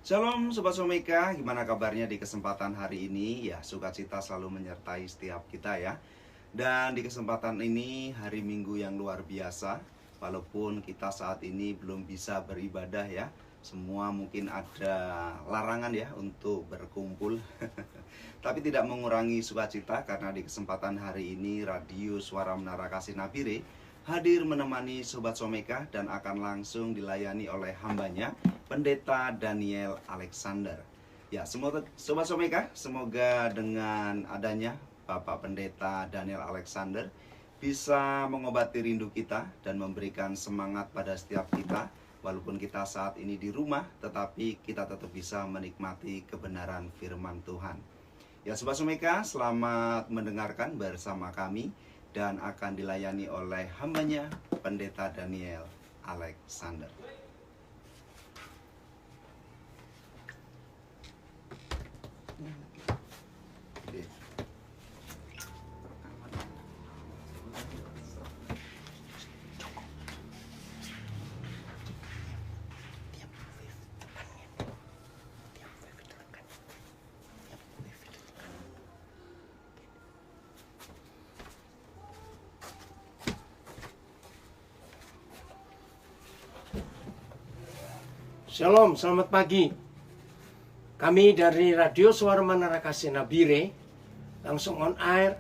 Shalom Sobat Someka, gimana kabarnya di kesempatan hari ini? Ya, sukacita selalu menyertai setiap kita ya. Dan di kesempatan ini hari Minggu yang luar biasa. Walaupun kita saat ini belum bisa beribadah ya, semua mungkin ada larangan ya untuk berkumpul. Tapi tidak mengurangi sukacita karena di kesempatan hari ini Radio Suara Menara Kasih Nabire hadir menemani Sobat Someka dan akan langsung dilayani oleh hambanya, Pendeta Daniel Alexander. Ya, semoga Sobat Someka, semoga dengan adanya Bapak Pendeta Daniel Alexander bisa mengobati rindu kita dan memberikan semangat pada setiap kita. Walaupun kita saat ini di rumah, tetapi kita tetap bisa menikmati kebenaran firman Tuhan. Ya, Sobat Someka, selamat mendengarkan bersama kami dan akan dilayani oleh hambanya Pendeta Daniel Alexander. Shalom, selamat pagi. Kami dari Radio Suara Menara Kasih Nabire langsung on air.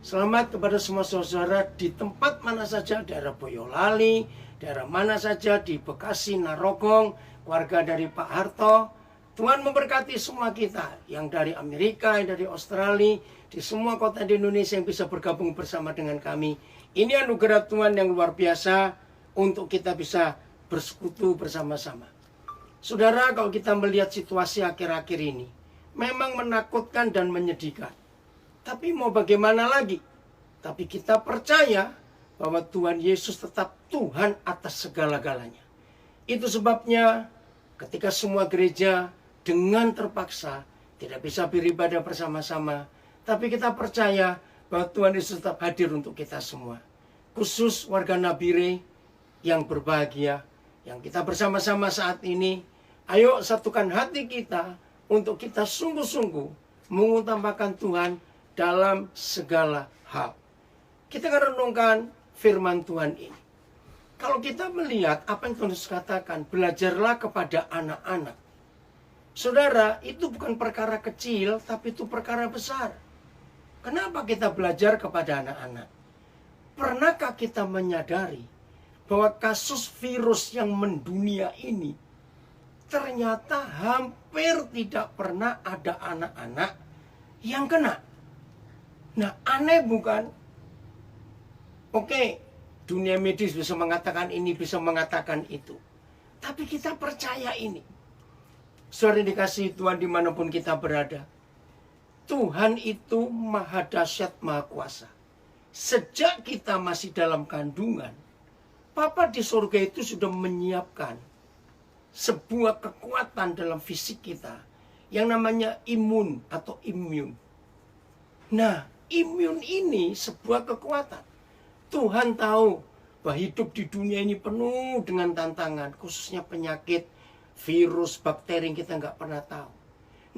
Selamat kepada semua saudara di tempat mana saja, daerah Boyolali, daerah mana saja di Bekasi, Narogong, keluarga dari Pak Harto. Tuhan memberkati semua kita, yang dari Amerika, yang dari Australia, di semua kota di Indonesia yang bisa bergabung bersama dengan kami. Ini anugerah Tuhan yang luar biasa untuk kita bisa bersekutu bersama-sama. Saudara, kalau kita melihat situasi akhir-akhir ini, memang menakutkan dan menyedihkan. Tapi mau bagaimana lagi? Tapi kita percaya bahwa Tuhan Yesus tetap Tuhan atas segala-galanya. Itu sebabnya ketika semua gereja dengan terpaksa tidak bisa beribadah bersama-sama, tapi kita percaya bahwa Tuhan Yesus tetap hadir untuk kita semua. Khusus warga Nabire yang berbahagia, yang kita bersama-sama saat ini. Ayo satukan hati kita untuk kita sungguh-sungguh mengutamakan Tuhan dalam segala hal. Kita akan renungkan firman Tuhan ini. Kalau kita melihat apa yang Tuhan Yesus katakan, belajarlah kepada anak-anak. Saudara, itu bukan perkara kecil, tapi itu perkara besar. Kenapa kita belajar kepada anak-anak? Pernahkah kita menyadari bahwa kasus virus yang mendunia ini ternyata hampir tidak pernah ada anak-anak yang kena. Nah, aneh bukan? Oke, dunia medis bisa mengatakan ini, bisa mengatakan itu. Tapi kita percaya ini. Saudara dikasihi Tuhan dimanapun kita berada. Tuhan itu maha dahsyat, maha kuasa. Sejak kita masih dalam kandungan, Bapa di surga itu sudah menyiapkan sebuah kekuatan dalam fisik kita yang namanya imun atau imun. Nah, imun ini sebuah kekuatan. Tuhan tahu bahwa hidup di dunia ini penuh dengan tantangan, khususnya penyakit, virus, bakteri yang kita nggak pernah tahu.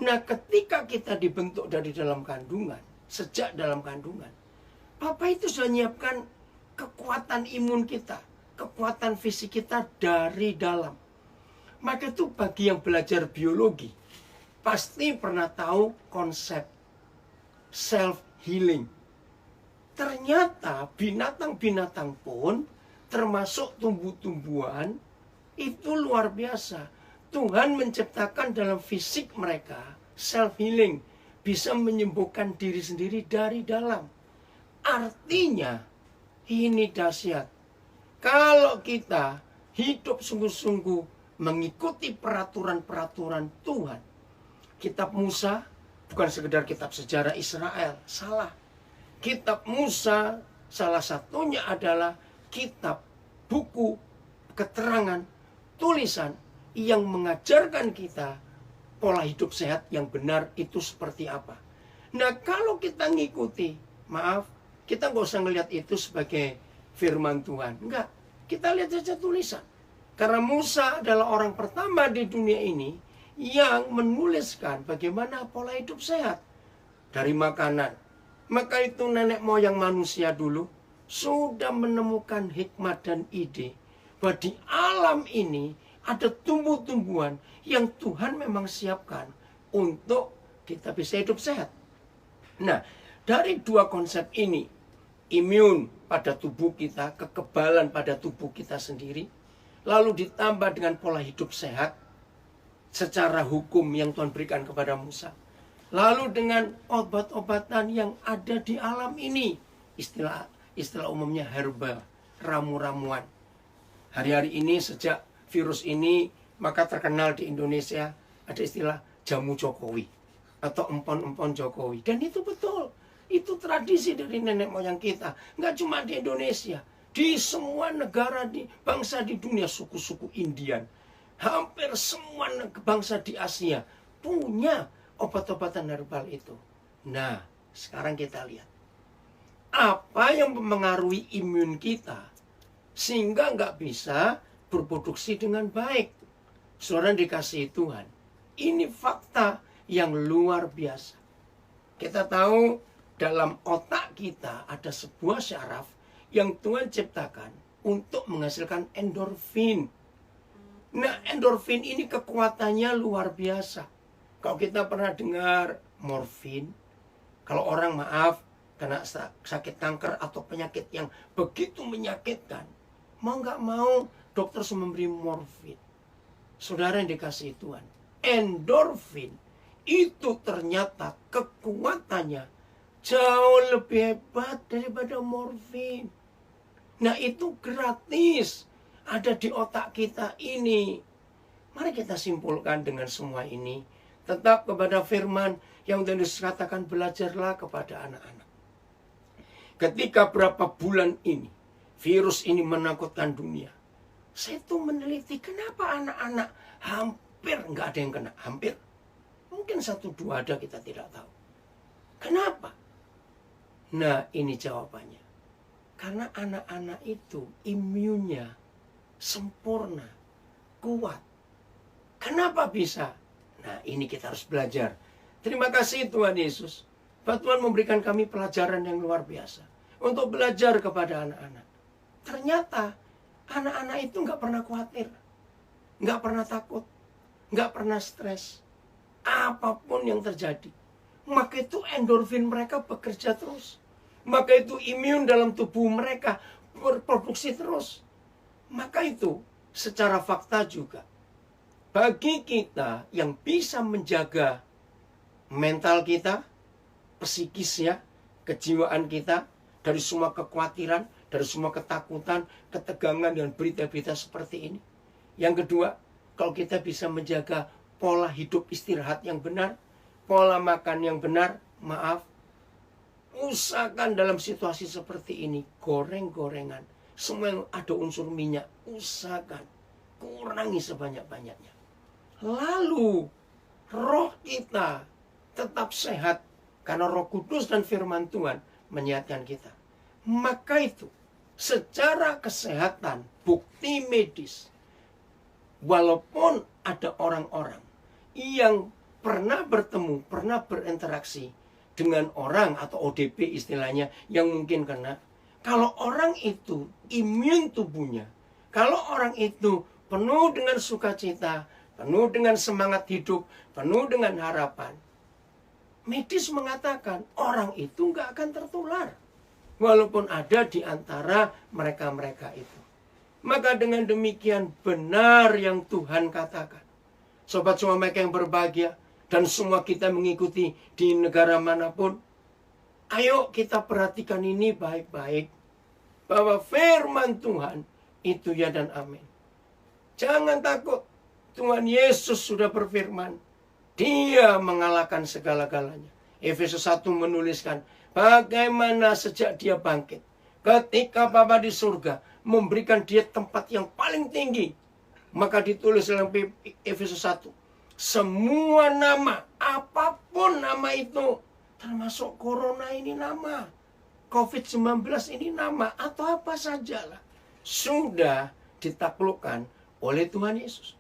Nah, ketika kita dibentuk dari dalam kandungan, sejak dalam kandungan, Papa itu sudah menyiapkan kekuatan imun kita, kekuatan fisik kita dari dalam. Maka itu bagi yang belajar biologi, pasti pernah tahu konsep self-healing. Ternyata binatang-binatang pun, termasuk tumbuh-tumbuhan, itu luar biasa. Tuhan menciptakan dalam fisik mereka self-healing, bisa menyembuhkan diri sendiri dari dalam. Artinya, ini dahsyat. Kalau kita hidup sungguh-sungguh mengikuti peraturan-peraturan Tuhan. Kitab Musa bukan sekedar kitab sejarah Israel, salah. Kitab Musa salah satunya adalah kitab buku keterangan, tulisan yang mengajarkan kita pola hidup sehat yang benar itu seperti apa. Nah, kalau kita ngikuti, maaf, kita nggak usah ngelihat itu sebagai firman Tuhan. Enggak, kita lihat saja tulisan. Karena Musa adalah orang pertama di dunia ini yang menuliskan bagaimana pola hidup sehat dari makanan. Maka itu nenek moyang manusia dulu sudah menemukan hikmat dan ide bahwa di alam ini ada tumbuh-tumbuhan yang Tuhan memang siapkan untuk kita bisa hidup sehat. Nah, dari dua konsep ini, imun pada tubuh kita, kekebalan pada tubuh kita sendiri, lalu ditambah dengan pola hidup sehat secara hukum yang Tuhan berikan kepada Musa, lalu dengan obat-obatan yang ada di alam ini, istilah umumnya herba, ramu-ramuan. Hari-hari ini sejak virus ini, maka terkenal di Indonesia ada istilah jamu Jokowi atau empon-empon Jokowi. Dan itu betul, itu tradisi dari nenek moyang kita. Nggak cuma di Indonesia, di semua negara, di bangsa di dunia, suku-suku Indian, hampir semua bangsa di Asia punya obat-obatan herbal itu. Nah, sekarang kita lihat apa yang mempengaruhi imun kita sehingga nggak bisa berproduksi dengan baik. Saudara dikasihi Tuhan, ini fakta yang luar biasa. Kita tahu dalam otak kita ada sebuah syaraf yang Tuhan ciptakan untuk menghasilkan endorfin. Nah, endorfin ini kekuatannya luar biasa. Kalau kita pernah dengar morfin, kalau orang kena sakit kanker atau penyakit yang begitu menyakitkan, mau nggak mau dokter harus memberi morfin. Saudara yang dikasihi Tuhan, endorfin itu ternyata kekuatannya jauh lebih hebat daripada morfin. Nah, itu gratis ada di otak kita ini. Mari kita simpulkan dengan semua ini tetap kepada firman yang Tuhan katakan, belajarlah kepada anak-anak. Ketika berapa bulan ini virus ini menakutkan dunia, saya tuh meneliti kenapa anak-anak hampir nggak ada yang kena. Hampir, mungkin 1-2 ada, kita tidak tahu. Kenapa? Nah, ini jawabannya. Karena anak-anak itu imunnya sempurna, kuat. Kenapa bisa? Nah, ini kita harus belajar. Terima kasih Tuhan Yesus, bahwa Tuhan memberikan kami pelajaran yang luar biasa untuk belajar kepada anak-anak. Ternyata anak-anak itu nggak pernah khawatir, nggak pernah takut, nggak pernah stres. Apapun yang terjadi, maka itu endorfin mereka bekerja terus. Maka itu imun dalam tubuh mereka berproduksi terus. Maka itu secara fakta juga, bagi kita yang bisa menjaga mental kita, psikisnya, kejiwaan kita dari semua kekhawatiran, dari semua ketakutan, ketegangan dan berita-berita seperti ini. Yang kedua, kalau kita bisa menjaga pola hidup istirahat yang benar, pola makan yang benar, usahakan dalam situasi seperti ini, goreng-gorengan, semua yang ada unsur minyak, usahakan kurangi sebanyak-banyaknya. Lalu roh kita tetap sehat karena Roh Kudus dan firman Tuhan menyehatkan kita. Maka itu secara kesehatan, bukti medis, walaupun ada orang-orang yang pernah bertemu, pernah berinteraksi dengan orang atau ODP istilahnya yang mungkin kena, kalau orang itu imun tubuhnya, kalau orang itu penuh dengan sukacita, penuh dengan semangat hidup, penuh dengan harapan, medis mengatakan orang itu nggak akan tertular. Walaupun ada di antara mereka-mereka itu. Maka dengan demikian benar yang Tuhan katakan. Sobat semua mereka yang berbahagia, dan semua kita mengikuti di negara manapun, ayo kita perhatikan ini baik-baik. Bahwa firman Tuhan itu ya dan amin. Jangan takut. Tuhan Yesus sudah berfirman. Dia mengalahkan segala-galanya. Efesus 1 menuliskan bagaimana sejak dia bangkit, ketika Bapa di surga memberikan dia tempat yang paling tinggi, maka ditulis dalam Efesus 1, semua nama, apapun nama itu, termasuk corona ini nama, COVID-19 ini nama, atau apa sajalah, sudah ditaklukkan oleh Tuhan Yesus.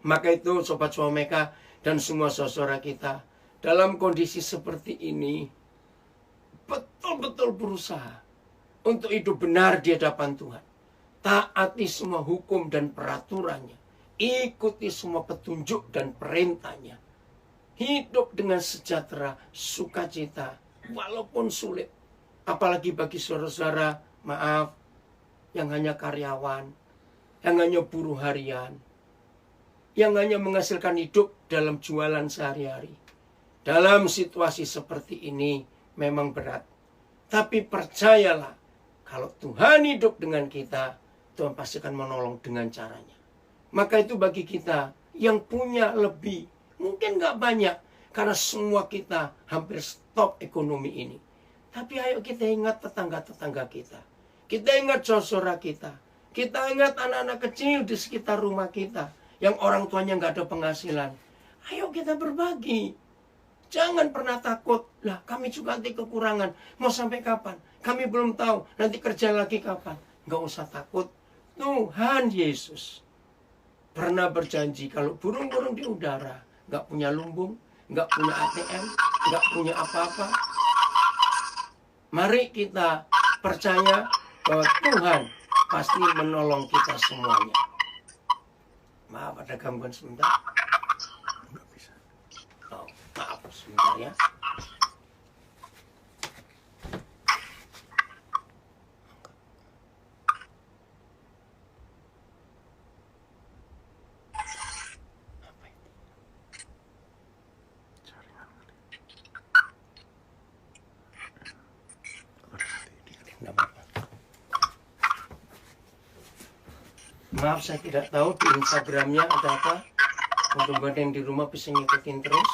Maka itu Sobat Swameka dan semua saudara kita, dalam kondisi seperti ini, betul-betul berusaha untuk hidup benar di hadapan Tuhan. Taati semua hukum dan peraturannya. Ikuti semua petunjuk dan perintahnya. Hidup dengan sejahtera, sukacita, walaupun sulit. Apalagi bagi saudara-saudara, maaf, yang hanya karyawan, yang hanya buruh harian, yang hanya menghasilkan hidup dalam jualan sehari-hari. Dalam situasi seperti ini memang berat. Tapi percayalah, kalau Tuhan hidup dengan kita, Tuhan pasti akan menolong dengan caranya. Maka itu bagi kita yang punya lebih, mungkin gak banyak, karena semua kita hampir stop ekonomi ini. Tapi ayo kita ingat tetangga-tetangga kita. Kita ingat saudara kita. Kita ingat anak-anak kecil di sekitar rumah kita, yang orang tuanya gak ada penghasilan. Ayo kita berbagi. Jangan pernah takut. Lah kami juga nanti kekurangan. Mau sampai kapan? Kami belum tahu. Nanti kerja lagi kapan? Gak usah takut. Tuhan Yesus pernah berjanji kalau burung-burung di udara gak punya lumbung, gak punya ATM, gak punya apa-apa. Mari kita percaya bahwa Tuhan pasti menolong kita semuanya. Maaf, ada gangguan sebentar. Oh, maaf sebentar ya. Maaf, saya tidak tahu di Instagramnya ada apa. Mudah-mudahan yang di rumah bisa ngikutin terus.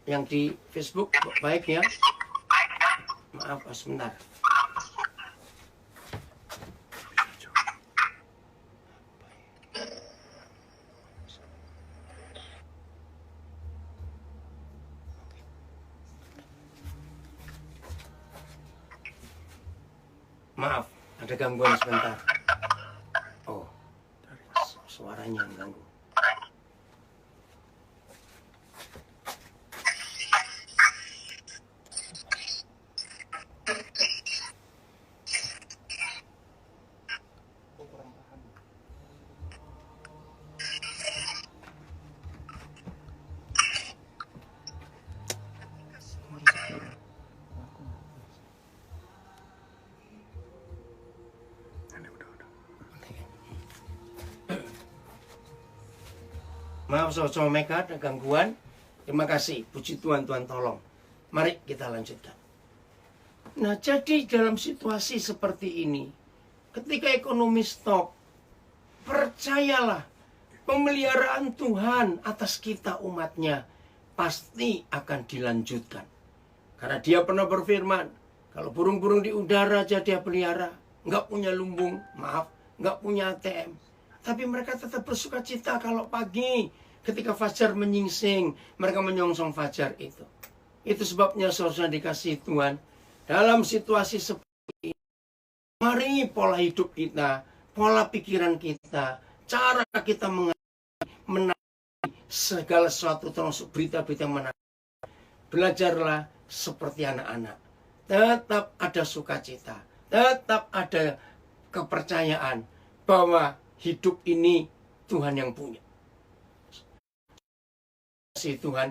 Yang di Facebook baik ya. Maaf, sebentar. Maaf, ada gangguan sebentar. Oh, suaranya yang ganggu. Maaf Sobat Meka, ada gangguan. Terima kasih, puji Tuhan, Tuhan tolong. Mari kita lanjutkan. Nah, jadi dalam situasi seperti ini, ketika ekonomi stop, percayalah, pemeliharaan Tuhan atas kita umatnya pasti akan dilanjutkan. Karena dia pernah berfirman, kalau burung-burung di udara aja dia pelihara, nggak punya lumbung, maaf, nggak punya ATM. Tapi mereka tetap bersuka cita kalau pagi ketika fajar menyingsing, mereka menyongsong fajar itu. Itu sebabnya saudara dikasih Tuhan, dalam situasi seperti ini, mari pola hidup kita, pola pikiran kita, cara kita menangani segala sesuatu termasuk berita-berita yang menakutkan. Belajarlah seperti anak-anak. Tetap ada sukacita, tetap ada kepercayaan bahwa hidup ini Tuhan yang punya. Kasih Tuhan,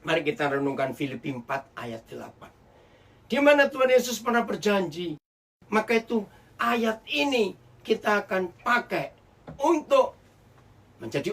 mari kita renungkan Filipi 4 ayat 8. Di mana Tuhan Yesus pernah berjanji, maka itu ayat ini kita akan pakai untuk menjadi